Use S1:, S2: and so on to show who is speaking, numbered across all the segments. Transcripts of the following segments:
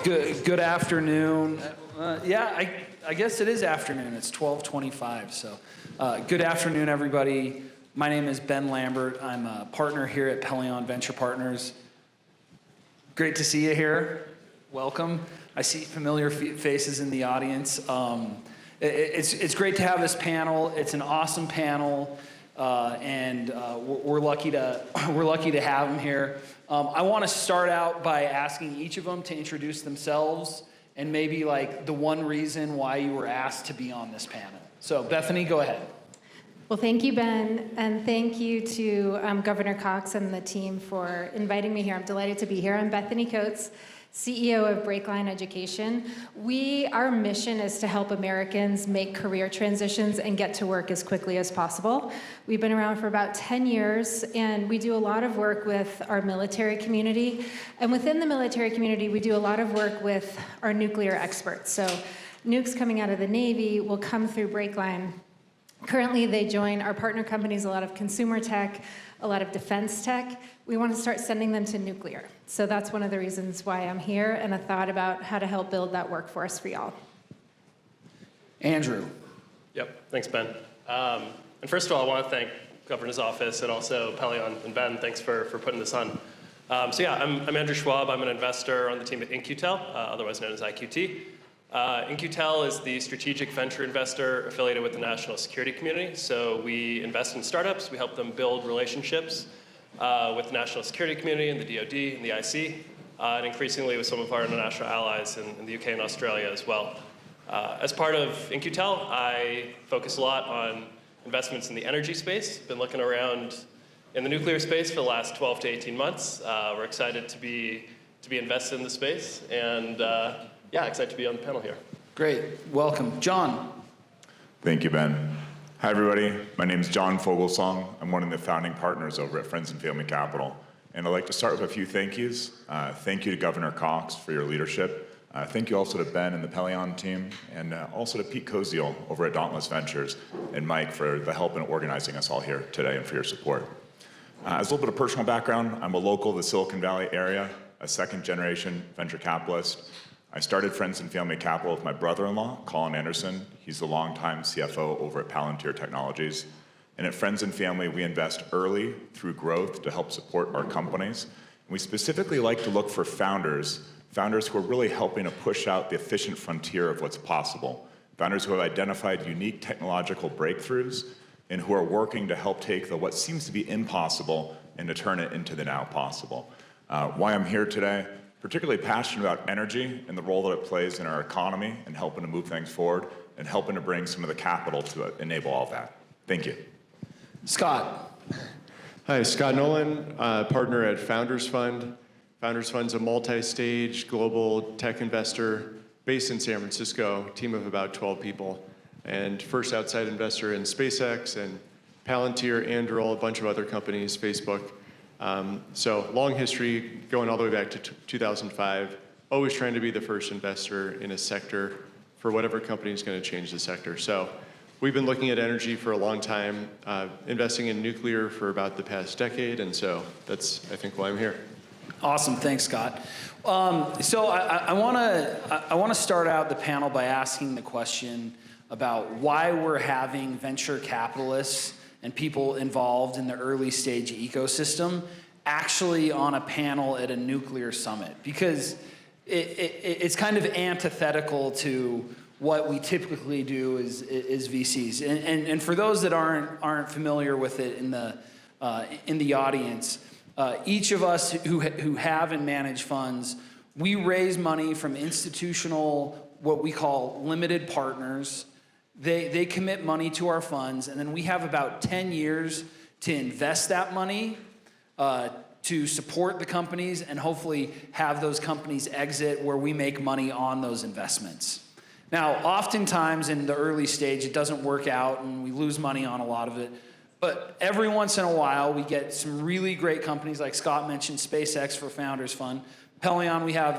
S1: Good afternoon. I guess it is afternoon. It's 12:25. So, good afternoon, everybody. My name is Ben Lambert. I'm a partner here at Pelion Venture Partners. Great to see you here. Welcome. I see familiar faces in the audience. It's great to have this panel. It's an awesome panel, and we're lucky to have them here. I want to start out by asking each of them to introduce themselves and maybe like the one reason why you were asked to be on this panel. So Bethany, go ahead.
S2: Well, thank you, Ben, and thank you to Governor Cox and the team for inviting me here. I'm delighted to be here. I'm Bethany Coates, CEO of Breakline Education. Our mission is to help Americans make career transitions and get to work as quickly as possible. We've been around for about 10 years, and we do a lot of work with our military community. And within the military community, we do a lot of work with our nuclear experts. So nukes coming out of the Navy will come through Breakline. Currently, they join our partner companies, a lot of consumer tech, a lot of defense tech. We want to start sending them to nuclear. So that's one of the reasons why I'm here, and a thought about how to help build that workforce for y'all.
S1: Andrew.
S3: Yep, thanks, Ben. And first of all, I want to thank Governor's Office and also Pelion and Ben. Thanks for putting this on. I'm Andrew Schwab. I'm an investor on the team at In-Q-Tel, otherwise known as IQT. In-Q-Tel is the strategic venture investor affiliated with the national security community. So we invest in startups. We help them build relationships with the national security community and the DoD and the IC, and increasingly with some of our international allies in the UK and Australia as well. As part of In-Q-Tel, I focus a lot on investments in the energy space. Been looking around in the nuclear space for the last 12 to 18 months. We're excited to be invested in the space, and excited to be on the panel here.
S1: Great. Welcome. John.
S4: Thank you, Ben. Hi, everybody. My name is John Fogelsong. I'm one of the founding partners over at Friends and Family Capital. And I'd like to start with a few thank yous. Thank you to Governor Cox for your leadership. Thank you also to Ben and the Pelion team, and also to Pete Koziel over at Dauntless Ventures, and Mike for the help in organizing us all here today and for your support. As a little bit of personal background, I'm a local of the Silicon Valley area, a second-generation venture capitalist. I started Friends and Family Capital with my brother-in-law, Colin Anderson. He's the longtime CFO over at Palantir Technologies. And at Friends and Family, we invest early through growth to help support our companies. And we specifically like to look for founders who are really helping to push out the efficient frontier of what's possible. Founders who have identified unique technological breakthroughs and who are working to help take what seems to be impossible and to turn it into the now possible. Why I'm here today: particularly passionate about energy and the role that it plays in our economy and helping to move things forward and helping to bring some of the capital to enable all that. Thank you.
S1: Scott.
S5: Hi, Scott Nolan, partner at Founders Fund. Founders Fund's a multi-stage global tech investor based in San Francisco, team of about 12 people, and first outside investor in SpaceX and Palantir, Anduril, a bunch of other companies, Facebook. So long history, going all the way back to 2005, always trying to be the first investor in a sector for whatever company is going to change the sector. So we've been looking at energy for a long time, investing in nuclear for about the past decade, and so that's, I think, why I'm here.
S1: Awesome. Thanks, Scott. So I want to start out the panel by asking the question about why we're having venture capitalists and people involved in the early stage ecosystem actually on a panel at a nuclear summit, because it's kind of antithetical to what we typically do as VCs. And for those that aren't familiar with it in the audience, each of us who have and manage funds, we raise money from institutional, what we call limited partners. They commit money to our funds, and then we have about 10 years to invest that money to support the companies and hopefully have those companies exit where we make money on those investments. Now, oftentimes in the early stage, it doesn't work out and we lose money on a lot of it. But every once in a while, we get some really great companies, like Scott mentioned, SpaceX for Founders Fund. Pelion, we have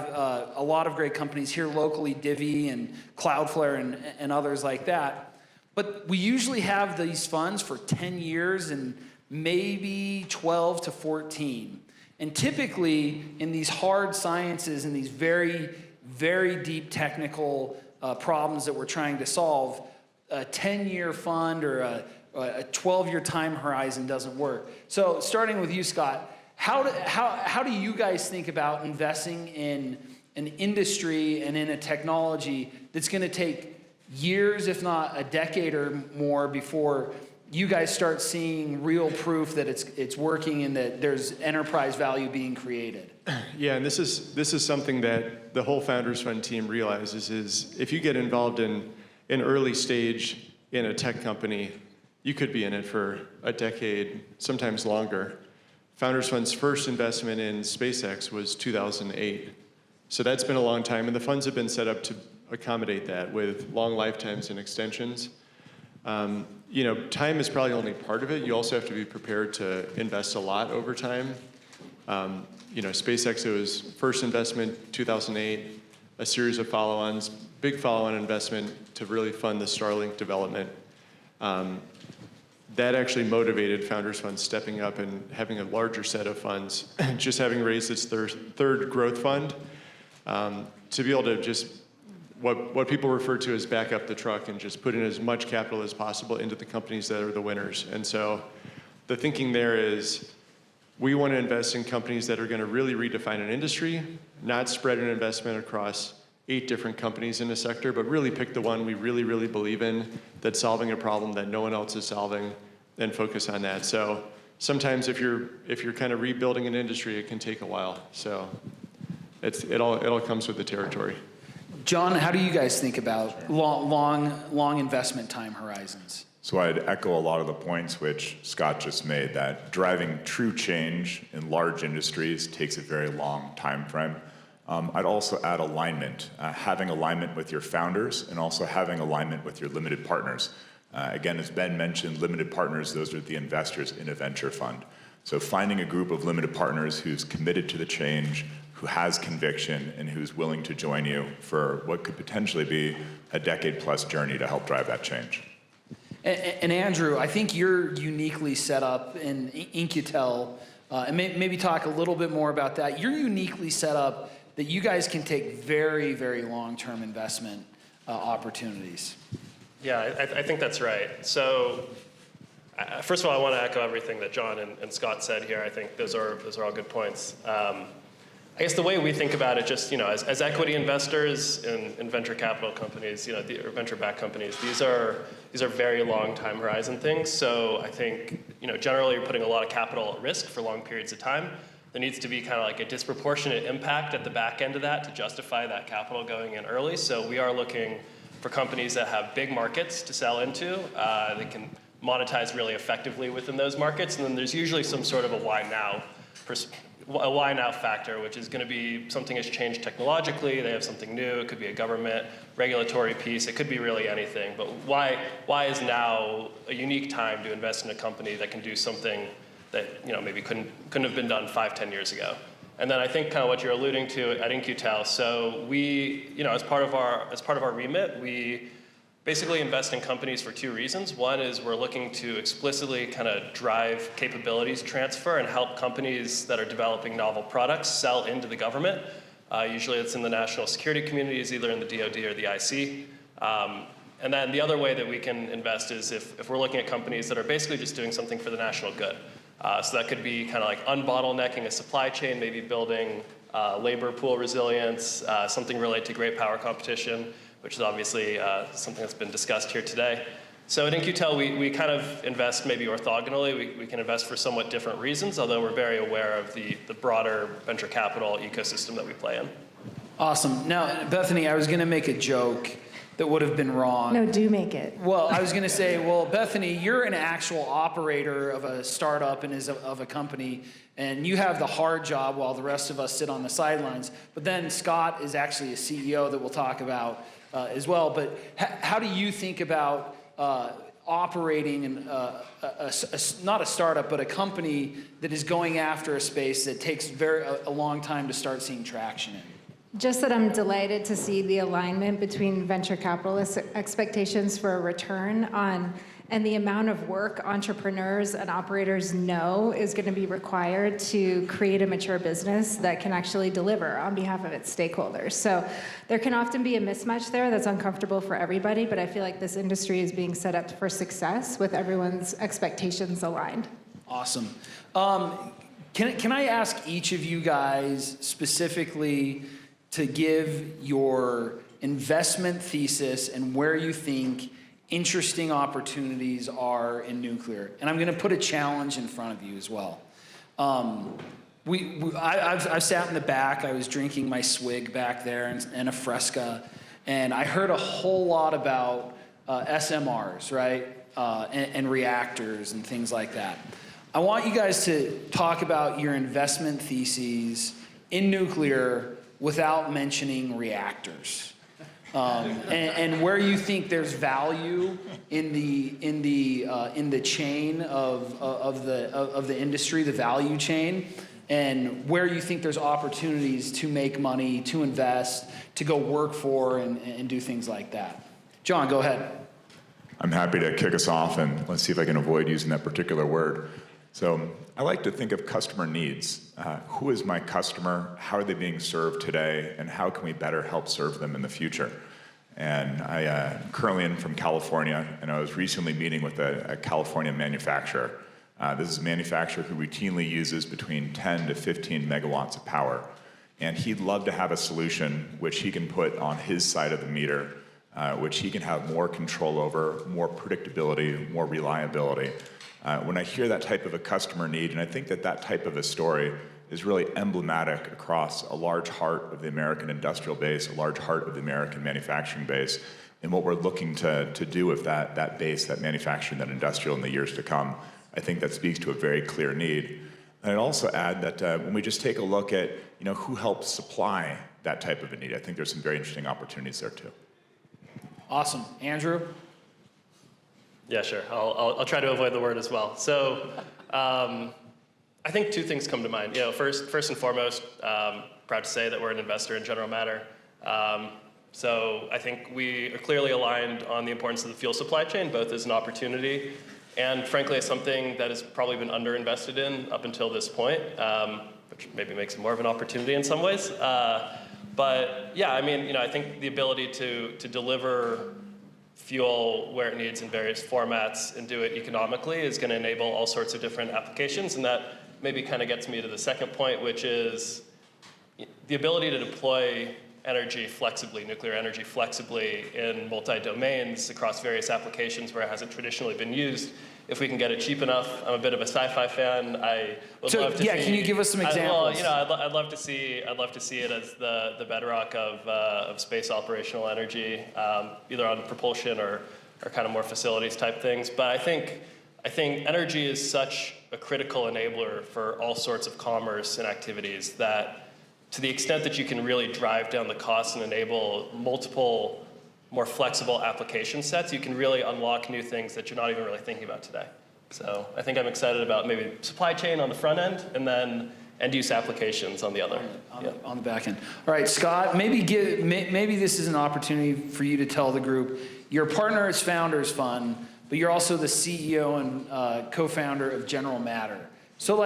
S1: a lot of great companies here locally, Divvy and Cloudflare and others like that. But we usually have these funds for 10 years and maybe 12 to 14. And typically, in these hard sciences and these very very deep technical problems that we're trying to solve, a 10-year fund or a 12-year time horizon doesn't work. So starting with you, Scott, how do you guys think about investing in an industry and in a technology that's going to take years, if not a decade or more, before you guys start seeing real proof that it's working and that there's enterprise value being created?
S5: Yeah, and this is something that the whole Founders Fund team realizes is if you get involved in an early stage in a tech company, you could be in it for a decade, sometimes longer. Founders Fund's first investment in SpaceX was 2008. So that's been a long time, and the funds have been set up to accommodate that with long lifetimes and extensions. You know, time is probably only part of it. You also have to be prepared to invest a lot over time. You know, SpaceX, it was first investment 2008, a series of follow-ons, big follow-on investment to really fund the Starlink development. That actually motivated Founders Fund stepping up and having a larger set of funds, just having raised its third growth fund, to be able to just, what people refer to as back up the truck and just put in as much capital as possible into the companies that are the winners. And so the thinking there is we want to invest in companies that are going to really redefine an industry, not spread an investment across 8 different companies in a sector, but really pick the one we really, really believe in that's solving a problem that no one else is solving, and focus on that. So sometimes if you're kind of rebuilding an industry, it can take a while. So it all comes with the territory.
S1: John, how do you guys think about long investment time horizons?
S4: So I'd echo a lot of the points which Scott just made, that driving true change in large industries takes a very long time frame. I'd also add alignment, having alignment with your founders and also having alignment with your limited partners. Again, as Ben mentioned, limited partners, those are the investors in a venture fund. So finding a group of limited partners who's committed to the change, who has conviction, and who's willing to join you for what could potentially be a decade-plus journey to help drive that change.
S1: And Andrew, I think you're uniquely set up in In-Q-Tel, and maybe talk a little bit more about that. You're uniquely set up that you guys can take very, very long-term investment opportunities.
S3: Yeah, I think that's right. So, first of all, I want to echo everything that John and Scott said here. I think those are all good points. I guess the way we think about it, just as equity investors in venture capital companies, or venture-backed companies, these are very long time horizon things. So I think generally you're putting a lot of capital at risk for long periods of time. There needs to be kind of like a disproportionate impact at the back end of that to justify that capital going in early. So we are looking for companies that have big markets to sell into. They can monetize really effectively within those markets, and then there's usually some sort of a why now factor, which is going to be something has changed technologically, they have something new, it could be a government regulatory piece, it could be really anything, but why is now a unique time to invest in a company that can do something that maybe couldn't have been done 5-10 years ago? And then I think kind of what you're alluding to at In-Q-Tel, so we, as part of our remit, we basically invest in companies for 2 reasons. One is we're looking to explicitly kind of drive capabilities transfer and help companies that are developing novel products sell into the government. Usually it's in the national security communities, either in the DoD or the IC. And then the other way that we can invest is if we're looking at companies that are basically just doing something for the national good. So that could be kind of like unbottlenecking a supply chain, maybe building labor pool resilience, something related to great power competition, which is obviously something that's been discussed here today. So at In-Q-Tel, we kind of invest maybe orthogonally. We can invest for somewhat different reasons, although we're very aware of the broader venture capital ecosystem that we play in.
S1: Awesome. Now, Bethany, I was going to make a joke that would have been wrong.
S2: No, do make it.
S1: Well, I was going to say, well, Bethany, you're an actual operator of a startup and of a company, and you have the hard job while the rest of us sit on the sidelines. But then Scott is actually a CEO that we'll talk about as well. But how do you think about operating not a startup, but a company that is going after a space that takes a long time to start seeing traction in?
S2: Just that I'm delighted to see the alignment between venture capitalist expectations for a return on and the amount of work entrepreneurs and operators know is going to be required to create a mature business that can actually deliver on behalf of its stakeholders. So there can often be a mismatch there that's uncomfortable for everybody, but I feel like this industry is being set up for success with everyone's expectations aligned.
S1: Awesome. Can I ask each of you guys specifically to give your investment thesis and where you think interesting opportunities are in nuclear? And I'm going to put a challenge in front of you as well. I've sat in the back. I was drinking my swig back there and a Fresca, and I heard a whole lot about SMRs, right, and reactors and things like that. I want you guys to talk about your investment theses in nuclear without mentioning reactors, and where you think there's value in the chain of the industry, the value chain, and where you think there's opportunities to make money, to invest, to go work for, and do things like that. John, go ahead.
S4: I'm happy to kick us off, and let's see if I can avoid using that particular word. So I like to think of customer needs. Who is my customer? How are they being served today? And how can we better help serve them in the future? And I currently am from California, and I was recently meeting with a California manufacturer. This is a manufacturer who routinely uses between 10 to 15 megawatts of power. And he'd love to have a solution which he can put on his side of the meter, which he can have more control over, more predictability, more reliability. When I hear that type of a customer need, and I think that type of a story is really emblematic across a large heart of the American industrial base, a large heart of the American manufacturing base, and what we're looking to do with that base, that manufacturing, that industrial in the years to come. I think that speaks to a very clear need. And I'd also add that when we just take a look at who helps supply that type of a need, I think there's some very interesting opportunities there too.
S1: Awesome. Andrew?
S3: Yeah, sure. I'll try to avoid the word as well. So I think two things come to mind. First and foremost, proud to say that we're an investor in General Matter. So I think we are clearly aligned on the importance of the fuel supply chain, both as an opportunity and frankly as something that has probably been underinvested in up until this point, which maybe makes it more of an opportunity in some ways. But yeah, I think the ability to deliver fuel where it needs in various formats and do it economically is going to enable all sorts of different applications. And that maybe kind of gets me to the second point, which is the ability to deploy energy flexibly, nuclear energy flexibly in multi-domains across various applications where it hasn't traditionally been used. If we can get it cheap enough, I'm a bit of a sci-fi fan. I would love to see.
S1: Can you give us some examples?
S3: I'd love to see it as the bedrock of space operational energy, either on propulsion or kind of more facilities type things. But I think energy is such a critical enabler for all sorts of commerce and activities that, to the extent that you can really drive down the costs and enable multiple more flexible application sets, you can really unlock new things that you're not even really thinking about today. So I think I'm excited about maybe supply chain on the front end and then end-use applications on the other.
S1: On the back end. All right, Scott, maybe this is an opportunity for you to tell the group, your partner is Founders Fund, but you're also the CEO and co-founder of General Matter. So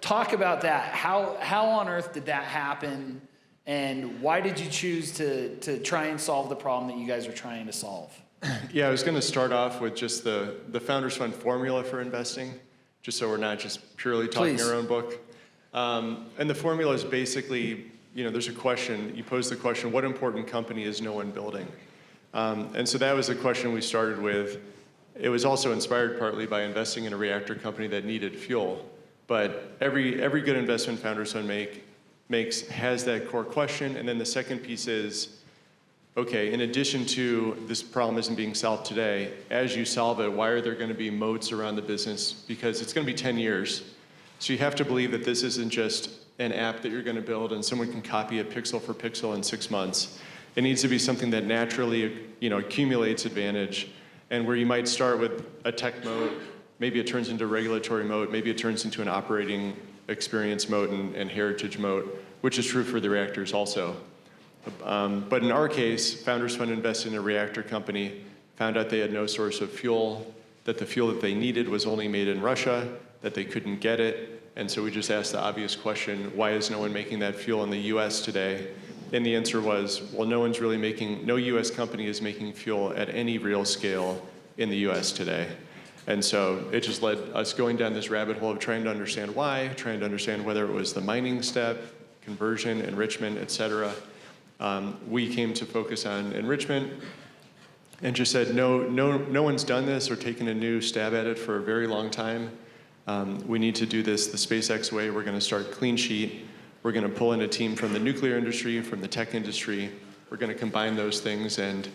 S1: talk about that. How on earth did that happen? And why did you choose to try and solve the problem that you guys are trying to solve?
S5: Yeah, I was going to start off with just the Founders Fund formula for investing, just so we're not just purely talking our own book. And the formula is basically, there's a question, you pose the question, what important company is no one building? And so that was the question we started with. It was also inspired partly by investing in a reactor company that needed fuel. But every good investment Founders Fund makes has that core question. And then the second piece is, okay, in addition to this problem isn't being solved today, as you solve it, why are there going to be moats around the business? Because it's going to be 10 years. So you have to believe that this isn't just an app that you're going to build and someone can copy it pixel for pixel in 6 months. It needs to be something that naturally, accumulates advantage, and where you might start with a tech moat, maybe it turns into a regulatory moat, maybe it turns into an operating experience moat and heritage moat, which is true for the reactors also. But in our case, Founders Fund invested in a reactor company, found out they had no source of fuel, that the fuel that they needed was only made in Russia, that they couldn't get it. And so we just asked the obvious question, why is no one making that fuel in the US today? And the answer was, well, no US company is making fuel at any real scale in the US today. And so it just led us going down this rabbit hole of trying to understand why, trying to understand whether it was the mining step, conversion, enrichment, et cetera. We came to focus on enrichment and just said, no one's done this or taken a new stab at it for a very long time. We need to do this the SpaceX way. We're going to start clean sheet. We're going to pull in a team from the nuclear industry, from the tech industry. We're going to combine those things and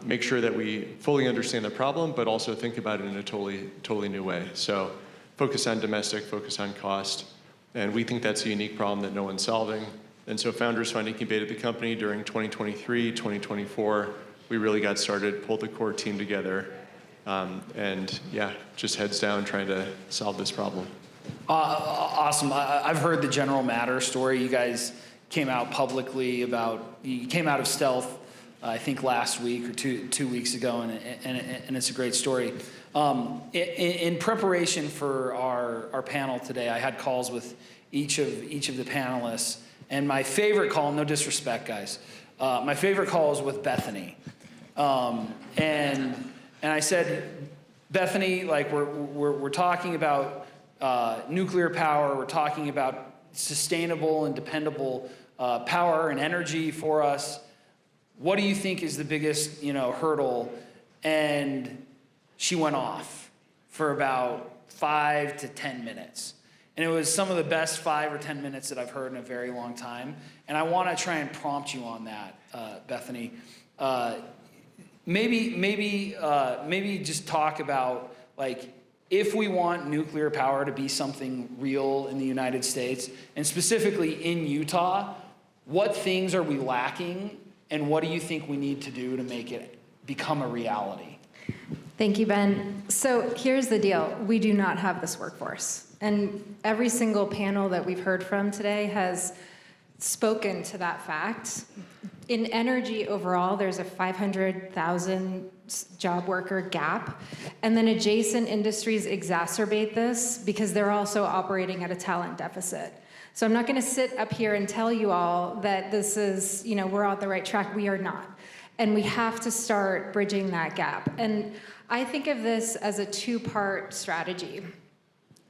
S5: make sure that we fully understand the problem, but also think about it in a totally new way. So focus on domestic, focus on cost. And we think that's a unique problem that no one's solving. And so Founders Fund incubated the company during 2023, 2024. We really got started, pulled the core team together, and yeah, just heads down trying to solve this problem.
S1: Awesome. I've heard the General Matter story. You guys came out publicly you came out of stealth, I think last week or two weeks ago, and it's a great story. In preparation for our panel today, I had calls with each of the panelists, and my favorite call, no disrespect, guys, my favorite call was with Bethany, and I said, Bethany, like we're talking about nuclear power, we're talking about sustainable and dependable power and energy for us. What do you think is the biggest, hurdle? And she went off for about 5 to 10 minutes. And it was some of the best 5 or 10 minutes that I've heard in a very long time. And I want to try and prompt you on that, Bethany. Maybe just talk about, like, if we want nuclear power to be something real in the United States, and specifically in Utah, what things are we lacking, and what do you think we need to do to make it become a reality?
S2: Thank you, Ben. So here's the deal. We do not have this workforce. And every single panel that we've heard from today has spoken to that fact. In energy overall, there's a 500,000 job worker gap. And then adjacent industries exacerbate this because they're also operating at a talent deficit. So I'm not going to sit up here and tell you all that this is, we're on the right track. We are not. And we have to start bridging that gap. And I think of this as a two-part strategy.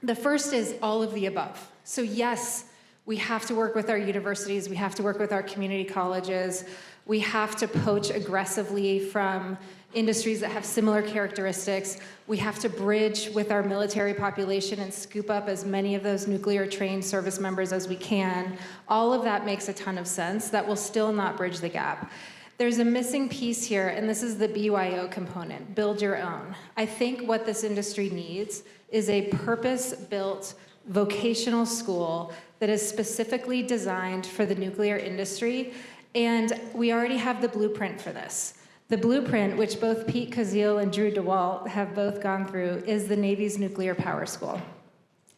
S2: The first is all of the above. So yes, we have to work with our universities. We have to work with our community colleges. We have to poach aggressively from industries that have similar characteristics. We have to bridge with our military population and scoop up as many of those nuclear-trained service members as we can. All of that makes a ton of sense. That will still not bridge the gap. There's a missing piece here, and this is the BYO component, build your own. I think what this industry needs is a purpose-built vocational school that is specifically designed for the nuclear industry, and we already have the blueprint for this. The blueprint, which both Pete Kazil and Drew DeWalt have both gone through, is the Navy's Nuclear Power School.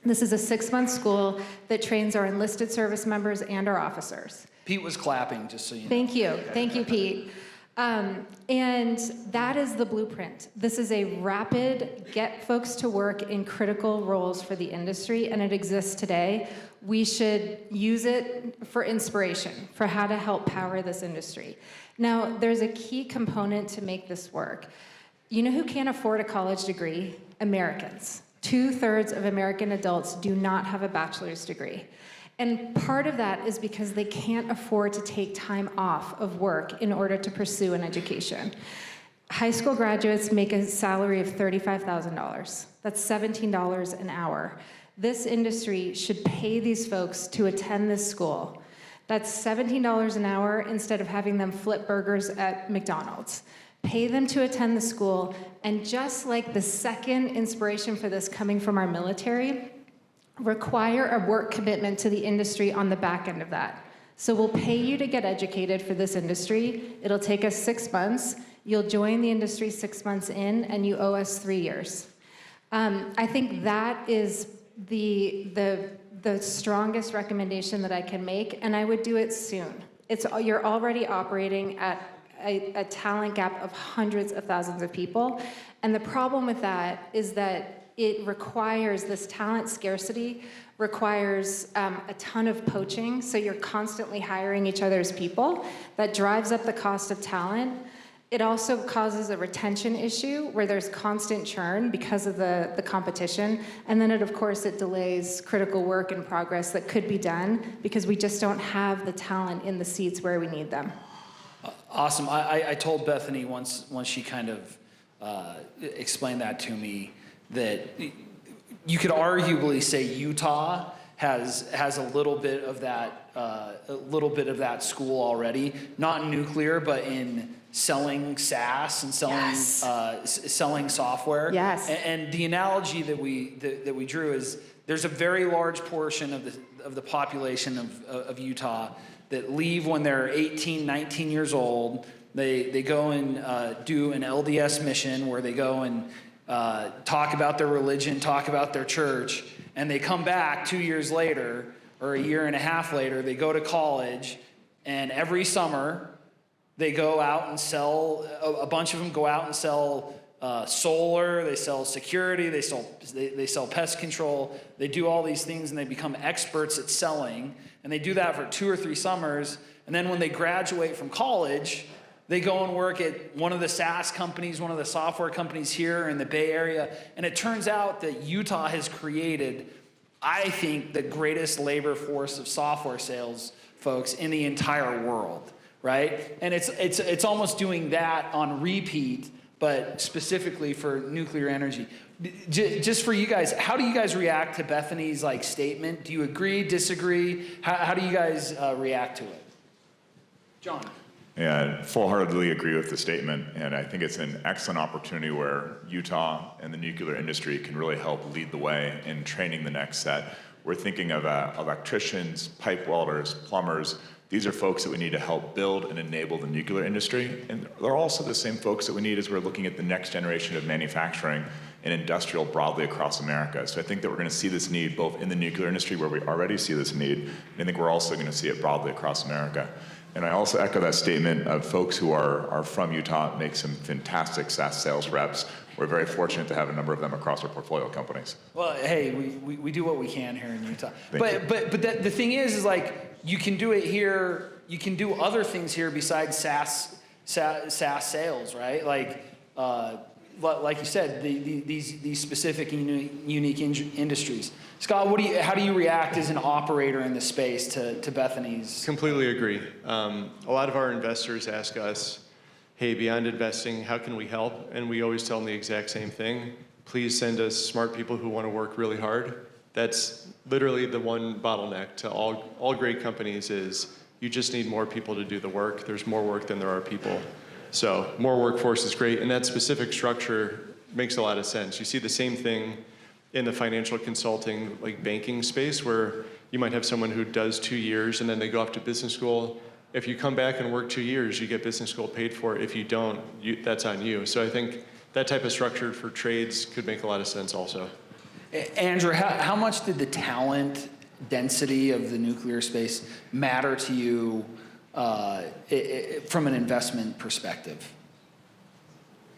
S2: This is a 6-month school that trains our enlisted service members and our officers.
S1: Pete was clapping, just so you know.
S2: Thank you. Thank you, Pete. And that is the blueprint. This is a rapid, get folks to work in critical roles for the industry, and it exists today. We should use it for inspiration, for how to help power this industry. Now, there's a key component to make this work. You know who can't afford a college degree? Americans. 2/3 of American adults do not have a bachelor's degree. And part of that is because they can't afford to take time off of work in order to pursue an education. High school graduates make a salary of $35,000. That's $17 an hour. This industry should pay these folks to attend this school. That's $17 an hour instead of having them flip burgers at McDonald's. Pay them to attend the school, and just like the second inspiration for this coming from our military, require a work commitment to the industry on the back end of that. So we'll pay you to get educated for this industry. It'll take us 6 months. You'll join the industry 6 months in, and you owe us 3 years. I think that is the strongest recommendation that I can make, and I would do it soon. You're already operating at a talent gap of hundreds of thousands of people. And the problem with that is that it requires, this talent scarcity requires a ton of poaching. So you're constantly hiring each other's people. That drives up the cost of talent. It also causes a retention issue where there's constant churn because of the competition. And then of course, it delays critical work and progress that could be done because we just don't have the talent in the seats where we need them.
S1: Awesome. I told Bethany once she kind of explained that to me, that you could arguably say Utah has a little bit of that school already, not in nuclear, but in selling SaaS and selling software.
S2: Yes.
S1: And the analogy that we drew is there's a very large portion of the population of Utah that leave when they're 18, 19 years old. They go and do an LDS mission where they go and talk about their religion, talk about their church, and they come back 2 years later or a year and a half later. They go to college, and every summer they go out and sell. A bunch of them go out and sell solar. They sell security. They sell pest control. They do all these things, and they become experts at selling. And they do that for 2 or 3 summers. And then when they graduate from college, they go and work at one of the SaaS companies, one of the software companies here in the Bay Area. And it turns out that Utah has created, I think, the greatest labor force of software sales folks in the entire world, right? And it's almost doing that on repeat, but specifically for nuclear energy. Just for you guys, how do you guys react to Bethany's statement? Do you agree, disagree? How do you guys react to it? John.
S4: Yeah, full-heartedly agree with the statement, and I think it's an excellent opportunity where Utah and the nuclear industry can really help lead the way in training the next set. We're thinking of electricians, pipe welders, plumbers. These are folks that we need to help build and enable the nuclear industry, and they're also the same folks that we need as we're looking at the next generation of manufacturing and industrial broadly across America. So I think that we're going to see this need both in the nuclear industry, where we already see this need, and I think we're also going to see it broadly across America. And I also echo that statement of folks who are from Utah, make some fantastic SaaS sales reps. We're very fortunate to have a number of them across our portfolio companies.
S1: Well, hey, we do what we can here in Utah.
S4: Thank
S1: But the thing is you can do it here. You can do other things here besides SaaS sales, right? Like you said, these specific and unique industries. Scott, how do you react as an operator in the space to Bethany's?
S5: Completely agree. A lot of our investors ask us, hey, beyond investing, how can we help? And we always tell them the exact same thing. Please send us smart people who want to work really hard. That's literally the one bottleneck to all great companies is you just need more people to do the work. There's more work than there are people. So more workforce is great, and that specific structure makes a lot of sense. You see the same thing in the financial consulting, banking space, where you might have someone who does 2 years and then they go off to business school. If you come back and work 2 years, you get business school paid for. If you don't, that's on you. So I think that type of structure for trades could make a lot of sense also.
S1: Andrew, how much did the talent density of the nuclear space matter to you from an investment perspective?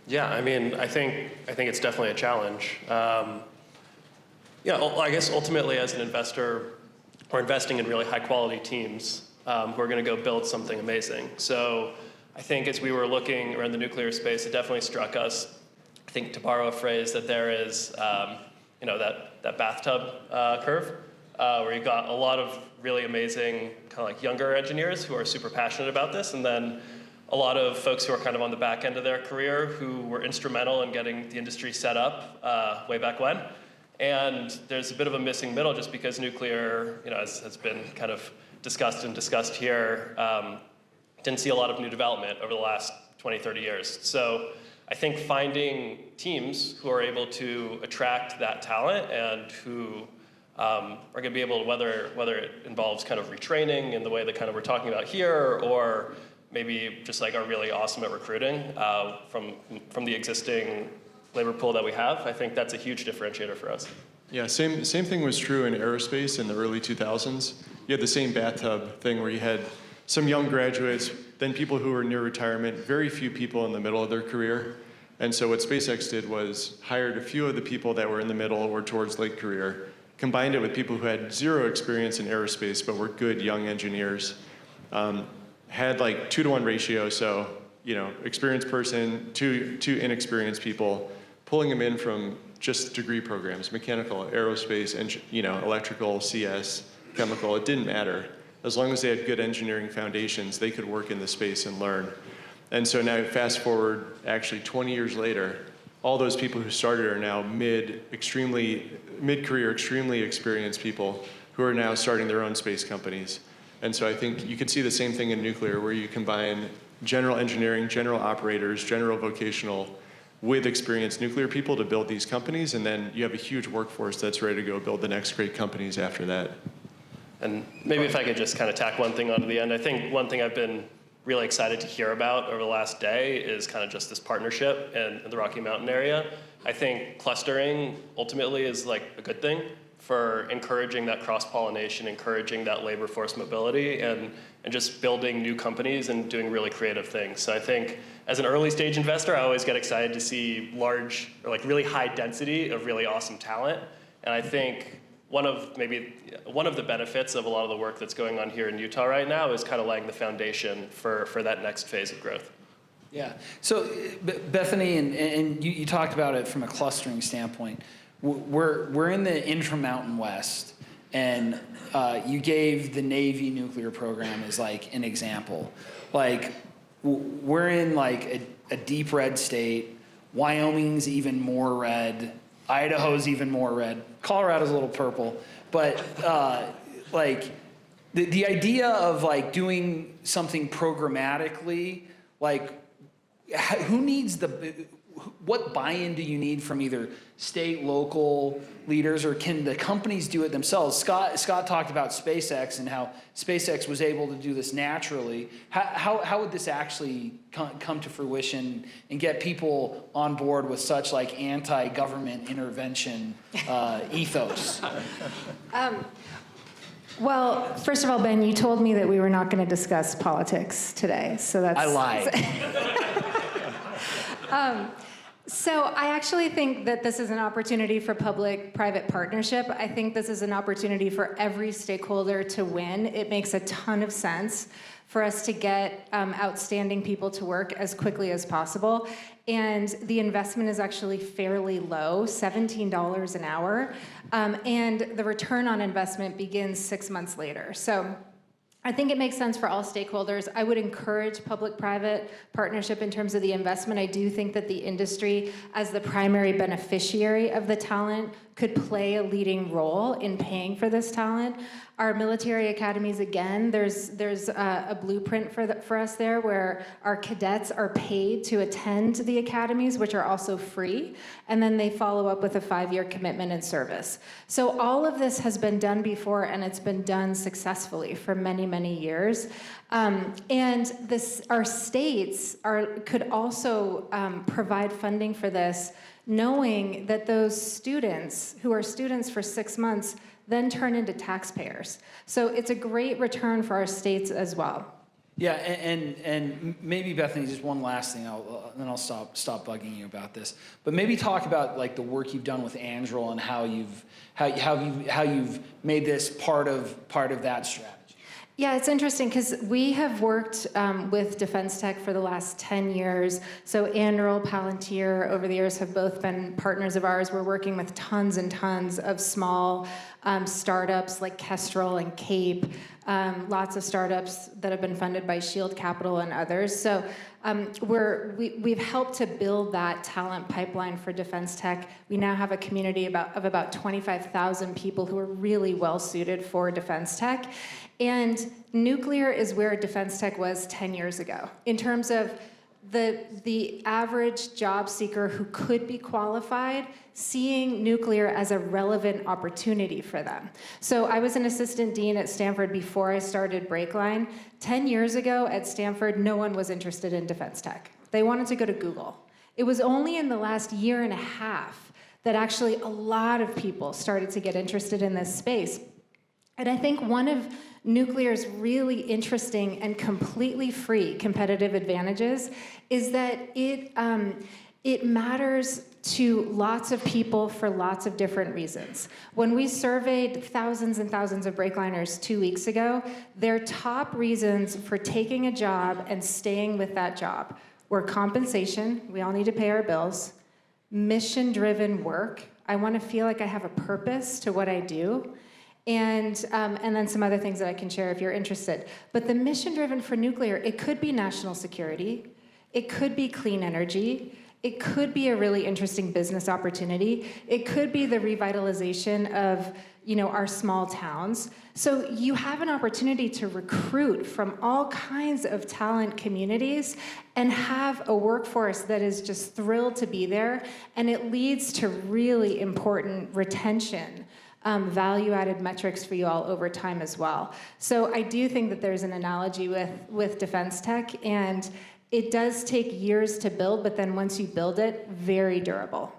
S3: Yeah, I mean, I think it's definitely a challenge. I guess ultimately as an investor, we're investing in really high quality teams who are going to go build something amazing. So I think as we were looking around the nuclear space, it definitely struck us, I think to borrow a phrase, that there is that bathtub curve where you got a lot of really amazing kind of younger engineers who are super passionate about this, and then a lot of folks who are kind of on the back end of their career who were instrumental in getting the industry set up way back when. And there's a bit of a missing middle just because nuclear, as has been kind of discussed here, didn't see a lot of new development over the last 20, 30 years. So I think finding teams who are able to attract that talent and who are going to be able to, whether it involves kind of retraining in the way that kind of we're talking about here, or maybe just are really awesome at recruiting from the existing labor pool that we have, I think that's a huge differentiator for us.
S5: Yeah, same thing was true in aerospace in the early 2000s. You had the same bathtub thing where you had some young graduates then people who were near retirement, very few people in the middle of their career. And so what SpaceX did was hired a few of the people that were in the middle or towards late career, combined it with people who had zero experience in aerospace but were good young engineers. Had like 2-to-1 ratio, so experienced person, two inexperienced people, pulling them in from just degree programs, mechanical, aerospace, and electrical, CS, chemical. It didn't matter. As long as they had good engineering foundations, they could work in the space and learn. And so now fast forward, actually 20 years later, all those people who started are now mid-career, extremely experienced people who are now starting their own space companies. And so I think you could see the same thing in nuclear, where you combine general engineering, general operators, general vocational, with experienced nuclear people to build these companies, and then you have a huge workforce that's ready to go build the next great companies after that.
S3: And maybe if I could just kind of tack one thing onto the end. I think one thing I've been really excited to hear about over the last day is kind of just this partnership in the Rocky Mountain area. I think clustering ultimately is like a good thing for encouraging that cross-pollination, encouraging that labor force mobility, and just building new companies and doing really creative things. So I think as an early stage investor, I always get excited to see large, or like really high density of really awesome talent. And I think one of the benefits of a lot of the work that's going on here in Utah right now is kind of laying the foundation for that next phase of growth.
S1: Yeah. So Bethany, and you talked about it from a clustering standpoint. We're in the Intermountain West, and you gave the Navy nuclear program as like an example. Like we're in like a deep red state. Wyoming's even more red. Idaho's even more red. Colorado's a little purple. But like the idea of like doing something programmatically, like who needs what buy-in do you need from either state, local leaders, or can the companies do it themselves? Scott talked about SpaceX and how SpaceX was able to do this naturally. How would this actually come to fruition and get people on board with such like anti-government intervention ethos?
S2: Well, first of all, Ben, you told me that we were not going to discuss politics today, so that's...
S1: I lied.
S2: So I actually think that this is an opportunity for public-private partnership. I think this is an opportunity for every stakeholder to win. It makes a ton of sense for us to get outstanding people to work as quickly as possible. And the investment is actually fairly low, $17 an hour. And the return on investment begins 6 months later. So I think it makes sense for all stakeholders. I would encourage public-private partnership in terms of the investment. I do think that the industry, as the primary beneficiary of the talent, could play a leading role in paying for this talent. Our military academies, again, there's a blueprint for us there where our cadets are paid to attend the academies, which are also free, and then they follow up with a 5-year commitment in service. So all of this has been done before, and it's been done successfully for many, many years. And our states could also provide funding for this, knowing that those students who are students for 6 months then turn into taxpayers. So it's a great return for our states as well.
S1: Yeah, and maybe Bethany, just one last thing, then I'll stop bugging you about this. But maybe talk about like the work you've done with Anduril and how you've made this part of that strategy.
S2: Yeah, it's interesting because we have worked with Defense Tech for the last 10 years. So Anduril, Palantir, over the years have both been partners of ours. We're working with tons and tons of small startups like Kestrel and Cape, lots of startups that have been funded by Shield Capital and others. So we've helped to build that talent pipeline for Defense Tech. We now have a community of about 25,000 people who are really well suited for Defense Tech. And nuclear is where Defense Tech was 10 years ago in terms of the average job seeker who could be qualified seeing nuclear as a relevant opportunity for them. So I was an assistant dean at Stanford before I started Breakline. 10 years ago at Stanford, no one was interested in Defense Tech. They wanted to go to Google. It was only in the last year and a half that actually a lot of people started to get interested in this space. And I think one of nuclear's really interesting and completely free competitive advantages is that it matters to lots of people for lots of different reasons. When we surveyed thousands and thousands of Breakliners 2 weeks ago, their top reasons for taking a job and staying with that job were compensation, we all need to pay our bills, mission-driven work, I want to feel like I have a purpose to what I do, and then some other things that I can share if you're interested. But the mission-driven for nuclear, it could be national security, it could be clean energy, it could be a really interesting business opportunity. It could be the revitalization of, our small towns. So you have an opportunity to recruit from all kinds of talent communities and have a workforce that is just thrilled to be there. And it leads to really important retention, value-added metrics for you all over time as well. So I do think that there's an analogy with defense tech, and it does take years to build, but then once you build it, very durable.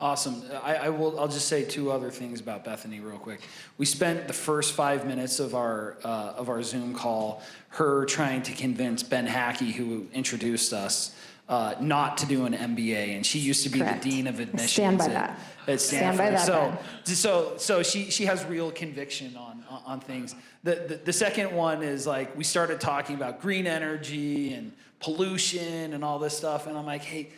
S1: Awesome. I'll just say two other things about Bethany real quick. We spent the first 5 minutes of our Zoom call her trying to convince Ben Hackey, who introduced us, not to do an MBA, and she used to be
S2: Correct.
S1: the dean of admissions
S2: Stand by that.
S1: at
S2: Stand
S1: Stanford.
S2: by that,
S1: So she has real conviction on things. The second one is like we started talking about green energy and pollution and all this stuff, and I'm like, hey,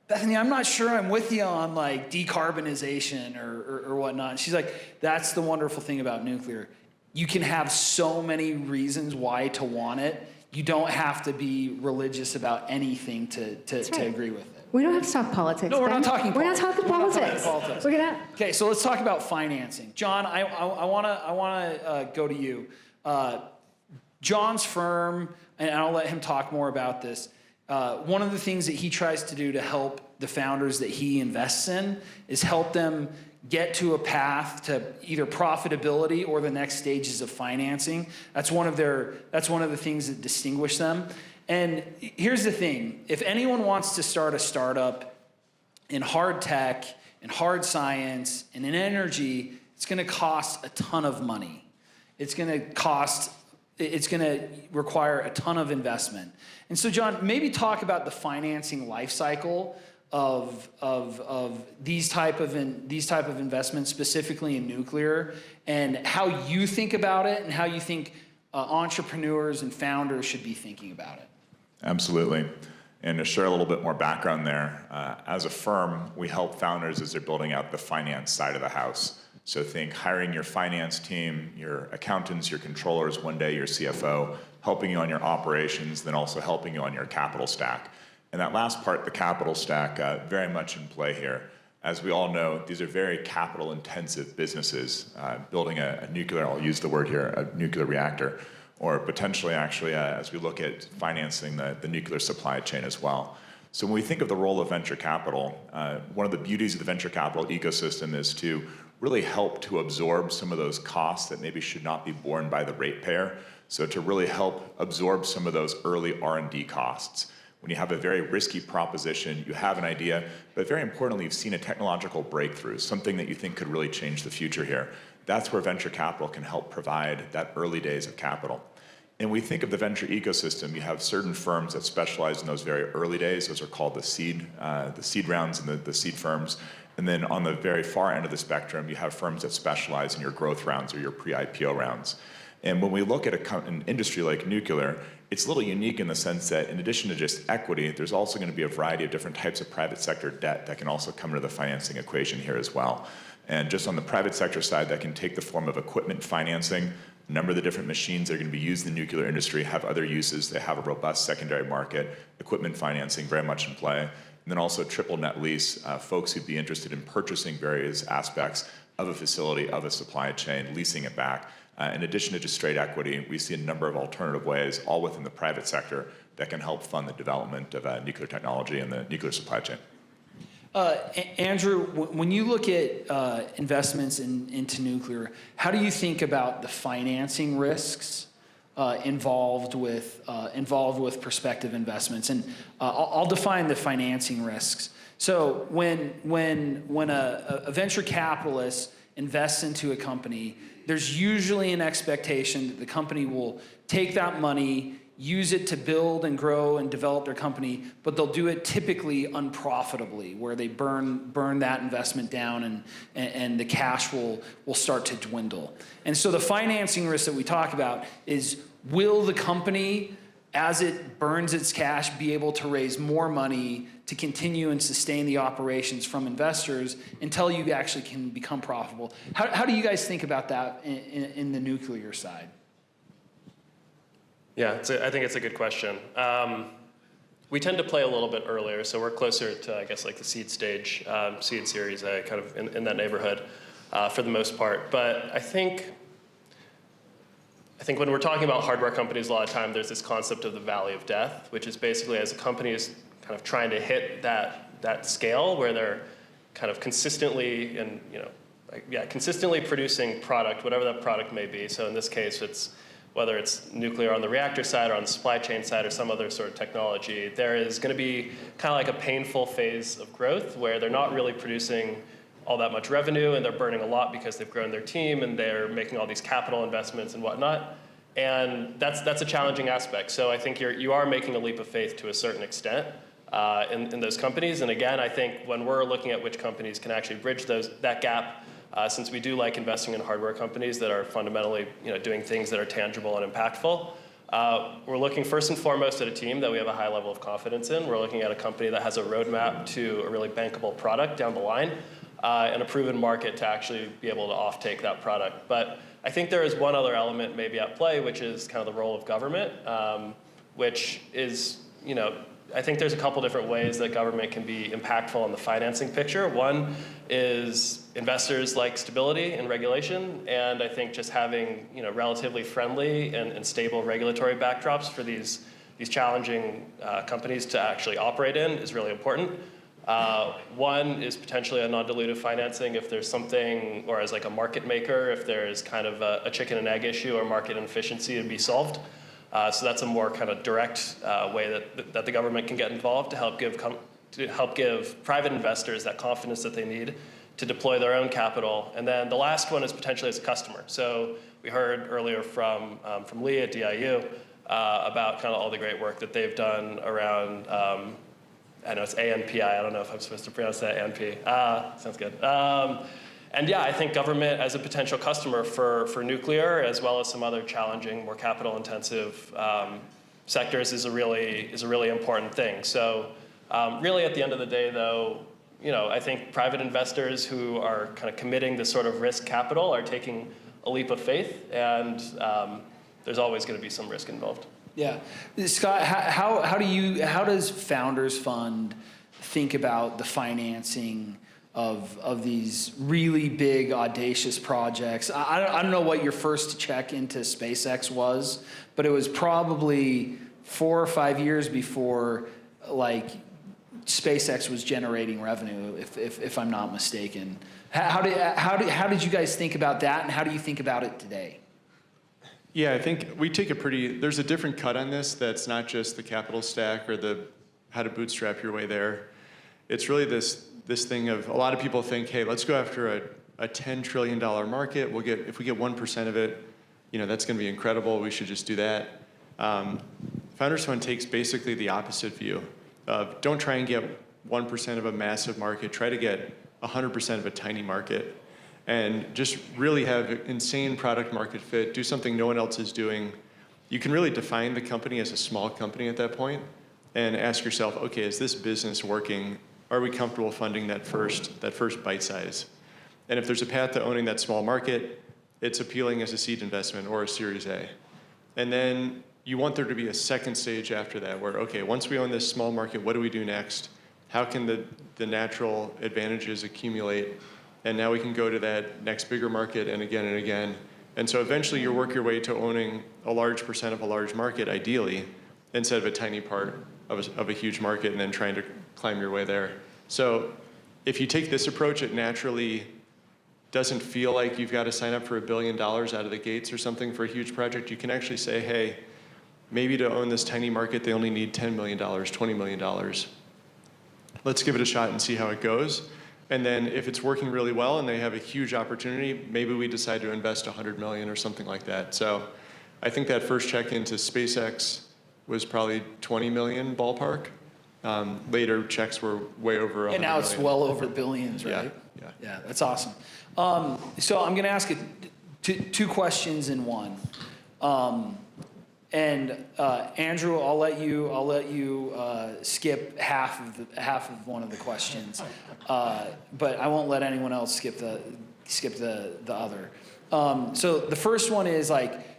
S1: Bethany, I'm not sure I'm with you on like decarbonization or whatnot. And she's like, that's the wonderful thing about nuclear. You can have so many reasons why to want it. You don't have to be religious about anything to agree with it.
S2: We don't have to talk politics.
S1: No, we're
S2: Ben.
S1: not talking
S2: We're not
S1: politics.
S2: talking
S1: We're not talking
S2: politics.
S1: politics.
S2: We're gonna.
S1: Okay, so let's talk about financing. John, I wanna go to you. John's firm, and I'll let him talk more about this. One of the things that he tries to do to help the founders that he invests in is help them get to a path to either profitability or the next stages of financing. That's one of the things that distinguish them. And here's the thing: if anyone wants to start a startup in hard tech, in hard science, and in energy, it's going to cost a ton of money. It's going to require a ton of investment. And so, John, maybe talk about the financing life cycle of these type of investments, specifically in nuclear, and how you think about it, and how you think entrepreneurs and founders should be thinking about it.
S4: Absolutely. And to share a little bit more background there, as a firm, we help founders as they're building out the finance side of the house. So think hiring your finance team, your accountants, your controllers, one day your CFO, helping you on your operations, then also helping you on your capital stack. And that last part, the capital stack, very much in play here. As we all know, these are very capital-intensive businesses. Building a nuclear, I'll use the word here, a nuclear reactor, or potentially actually as we look at financing the nuclear supply chain as well. So when we think of the role of venture capital, one of the beauties of the venture capital ecosystem is to really help to absorb some of those costs that maybe should not be borne by the ratepayer. So to really help absorb some of those early R&D costs. When you have a very risky proposition, you have an idea, but very importantly, you've seen a technological breakthrough, something that you think could really change the future here. That's where venture capital can help provide that early days of capital. And we think of the venture ecosystem, you have certain firms that specialize in those very early days. Those are called the seed rounds and the seed firms. And then on the very far end of the spectrum, you have firms that specialize in your growth rounds or your pre-IPO rounds. And when we look at an industry like nuclear, it's a little unique in the sense that in addition to just equity, there's also going to be a variety of different types of private sector debt that can also come into the financing equation here as well. And just on the private sector side, that can take the form of equipment financing. A number of the different machines that are going to be used in the nuclear industry have other uses. They have a robust secondary market, equipment financing very much in play. And then also triple net lease, folks who'd be interested in purchasing various aspects of a facility, of a supply chain, leasing it back. In addition to just straight equity, we see a number of alternative ways, all within the private sector, that can help fund the development of nuclear technology and the nuclear supply chain.
S1: Andrew, when you look at investments into nuclear, how do you think about the financing risks involved with prospective investments? And I'll define the financing risks. So when a venture capitalist invests into a company, there's usually an expectation that the company will take that money, use it to build and grow and develop their company, but they'll do it typically unprofitably, where they burn that investment down and the cash will start to dwindle. And so the financing risk that we talk about is, will the company, as it burns its cash, be able to raise more money to continue and sustain the operations from investors until you actually can become profitable? How do you guys think about that in the nuclear side?
S3: Yeah, I think it's a good question. We tend to play a little bit earlier, so we're closer to, I guess, like the seed stage, seed series A, kind of in that neighborhood for the most part. But I think when we're talking about hardware companies, a lot of time there's this concept of the valley of death, which is basically as a company is kind of trying to hit that scale where they're kind of consistently and consistently producing product, whatever that product may be. So in this case, it's whether it's nuclear on the reactor side or on the supply chain side or some other sort of technology, there is going to be kind of like a painful phase of growth where they're not really producing all that much revenue and they're burning a lot because they've grown their team and they're making all these capital investments and whatnot. And that's a challenging aspect. So I think you are making a leap of faith to a certain extent in those companies. And again, I think when we're looking at which companies can actually bridge that gap, since we do like investing in hardware companies that are fundamentally doing things that are tangible and impactful, we're looking first and foremost at a team that we have a high level of confidence in. We're looking at a company that has a roadmap to a really bankable product down the line and a proven market to actually be able to offtake that product. But I think there is one other element maybe at play, which is kind of the role of government, which is, I think there's a couple different ways that government can be impactful on the financing picture. One is investors like stability and regulation, and I think just having relatively friendly and stable regulatory backdrops for these challenging companies to actually operate in is really important. One is potentially a non-dilutive financing if there's something, or as like a market maker, if there's kind of a chicken and egg issue or market inefficiency to be solved. So that's a more kind of direct way that the government can get involved to help give private investors that confidence that they need to deploy their own capital. And then the last one is potentially as a customer. So we heard earlier from Lee at DIU about kind of all the great work that they've done around, I know it's ANPI, I don't know if I'm supposed to pronounce that, ANP. Sounds good. And yeah, I think government as a potential customer for nuclear, as well as some other challenging, more capital-intensive sectors, is a really important thing. So really, at the end of the day, though, I think private investors who are kind of committing this sort of risk capital are taking a leap of faith, and there's always going to be some risk involved.
S1: Yeah, Scott, how does Founders Fund think about the financing of these really big, audacious projects? I don't know what your first check into SpaceX was, but it was probably 4 or 5 years before, like, SpaceX was generating revenue, if I'm not mistaken. How did you guys think about that, and how do you think about it today?
S5: Yeah, I think we take there's a different cut on this that's not just the capital stack or the how to bootstrap your way there. It's really this thing of, a lot of people think, hey, let's go after a $10 trillion market. If we get 1% of it, that's going to be incredible. We should just do that. Founders Fund takes basically the opposite view of, don't try and get 1% of a massive market. Try to get 100% of a tiny market, and just really have insane product market fit. Do something no one else is doing. You can really define the company as a small company at that point, and ask yourself, okay, is this business working? Are we comfortable funding that first bite size? And if there's a path to owning that small market, it's appealing as a seed investment or a Series A. And then you want there to be a second stage after that where, okay, once we own this small market, what do we do next? How can the natural advantages accumulate? And now we can go to that next bigger market and again and again. And so eventually you work your way to owning a large percent of a large market, ideally, instead of a tiny part of a huge market and then trying to climb your way there. So if you take this approach, it naturally doesn't feel like you've got to sign up for $1 billion out of the gates or something for a huge project. You can actually say, hey, maybe to own this tiny market, they only need $10 million, $20 million. Let's give it a shot and see how it goes. And then if it's working really well and they have a huge opportunity, maybe we decide to invest 100 million or something like that. So I think that first check into SpaceX was probably 20 million ballpark. Later checks were way over 100
S1: And now it's
S5: million.
S1: well over billions, right?
S5: Yeah.
S1: Yeah, that's awesome. So I'm going to ask two questions in one. Andrew, I'll let you skip half of one of the questions, but I won't let anyone else skip the other. So the first one is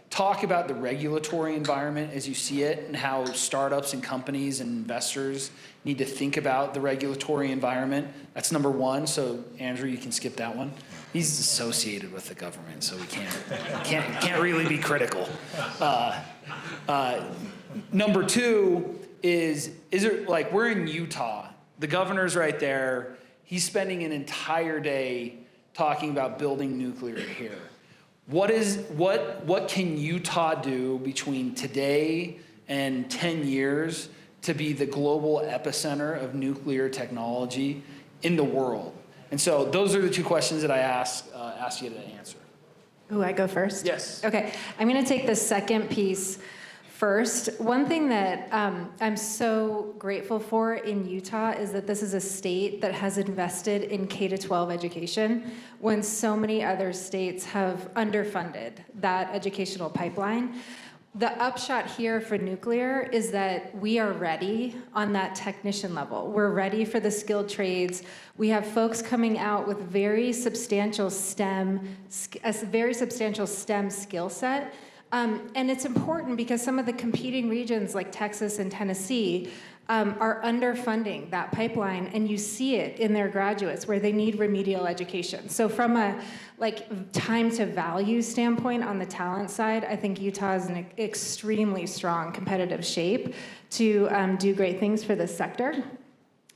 S1: talk about the regulatory environment as you see it and how startups and companies and investors need to think about the regulatory environment. That's number one. So Andrew, you can skip that one. He's associated with the government, so we can't really be critical. Number two is it we're in Utah. The governor's right there. He's spending an entire day talking about building nuclear here. What can Utah do between today and 10 years to be the global epicenter of nuclear technology in the world? And so those are the two questions that I asked you to answer.
S2: Ooh, I go first?
S1: Yes.
S2: Okay, I'm going to take the second piece first. One thing that I'm so grateful for in Utah is that this is a state that has invested in K-12 education when so many other states have underfunded that educational pipeline. The upshot here for nuclear is that we are ready on that technician level. We're ready for the skilled trades. We have folks coming out with a very substantial STEM skill set. And it's important because some of the competing regions like Texas and Tennessee are underfunding that pipeline, and you see it in their graduates where they need remedial education. So from a time to value standpoint on the talent side, I think Utah is in extremely strong competitive shape to do great things for this sector.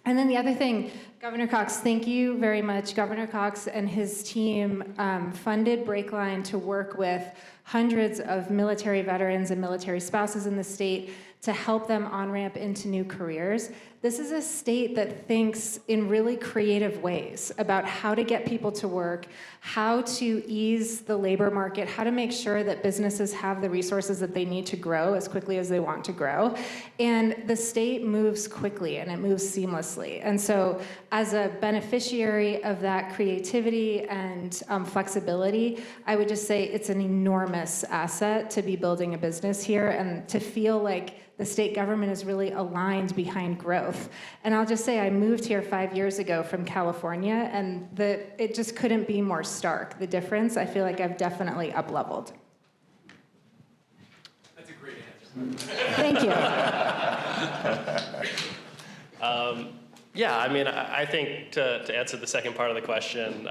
S2: And then the other thing, Governor Cox, thank you very much. Governor Cox and his team funded Breakline to work with hundreds of military veterans and military spouses in the state to help them on-ramp into new careers. This is a state that thinks in really creative ways about how to get people to work, how to ease the labor market, how to make sure that businesses have the resources that they need to grow as quickly as they want to grow. And the state moves quickly and it moves seamlessly. And so as a beneficiary of that creativity and flexibility, I would just say it's an enormous asset to be building a business here and to feel like the state government is really aligned behind growth. And I'll just say I moved here 5 years ago from California, and it just couldn't be more stark, the difference. I feel like I've definitely up-leveled.
S3: That's a great answer.
S2: Thank you.
S3: Yeah, I mean, I think to answer the second part of the question,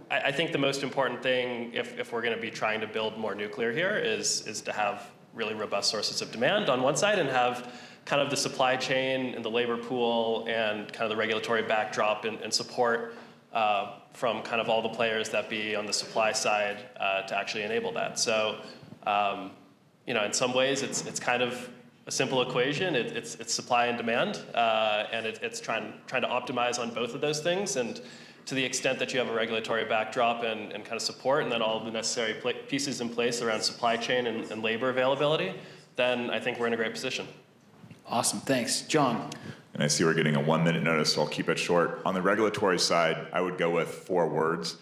S3: I think the most important thing if we're going to be trying to build more nuclear here is to have really robust sources of demand on one side and have kind of the supply chain and the labor pool and kind of the regulatory backdrop and support from kind of all the players that be on the supply side to actually enable that. So, in some ways it's kind of a simple equation. It's supply and demand, and it's trying to optimize on both of those things. And to the extent that you have a regulatory backdrop and kind of support, and then all of the necessary pieces in place around supply chain and labor availability, then I think we're in a great position.
S1: Awesome, thanks. John.
S4: And I see we're getting a 1 minute notice, so I'll keep it short. On the regulatory side, I would go with 4 words: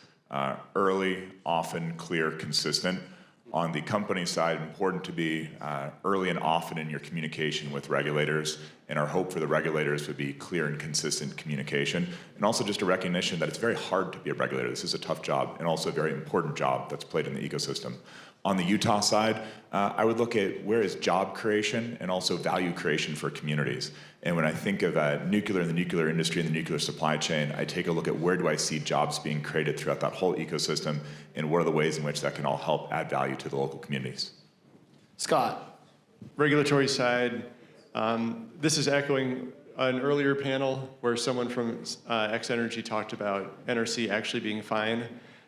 S4: early, often, clear, consistent. On the company side, important to be early and often in your communication with regulators, and our hope for the regulators would be clear and consistent communication, and also just a recognition that it's very hard to be a regulator. This is a tough job, and also a very important job that's played in the ecosystem. On the Utah side, I would look at where is job creation and also value creation for communities. And when I think of nuclear and the nuclear industry and the nuclear supply chain, I take a look at where do I see jobs being created throughout that whole ecosystem, and what are the ways in which that can all help add value to the local communities.
S1: Scott.
S5: Regulatory side, this is echoing an earlier panel where someone from X-Energy talked about NRC actually being fine.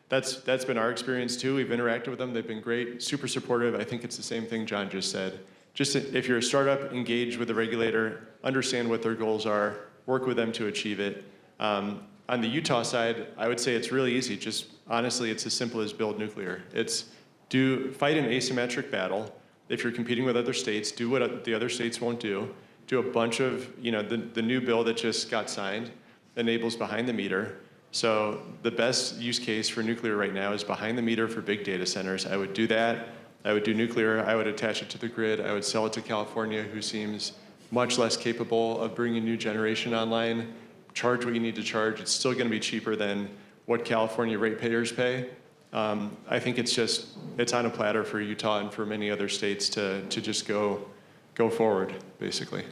S5: That's been our experience too. We've interacted with them. They've been great, super supportive. I think it's the same thing John just said. Just if you're a startup, engage with the regulator, understand what their goals are, work with them to achieve it. On the Utah side, I would say it's really easy. Just honestly, it's as simple as build nuclear. It's fight an asymmetric battle. If you're competing with other states, do what the other states won't do. Do a bunch of, the new bill that just got signed enables behind the meter. So the best use case for nuclear right now is behind the meter for big data centers. I would do that. I would do nuclear. I would attach it to the grid. I would sell it to California, who seems much less capable of bringing new generation online. Charge what you need to charge. It's still going to be cheaper than what California ratepayers pay. I think it's on a platter for Utah and for many other states to just go forward, basically.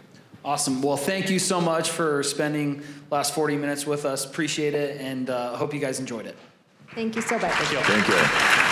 S1: Awesome. Well, thank you so much for spending the last 40 minutes with us. Appreciate it, and hope you guys enjoyed it.
S2: Thank you so much.
S4: Thank you.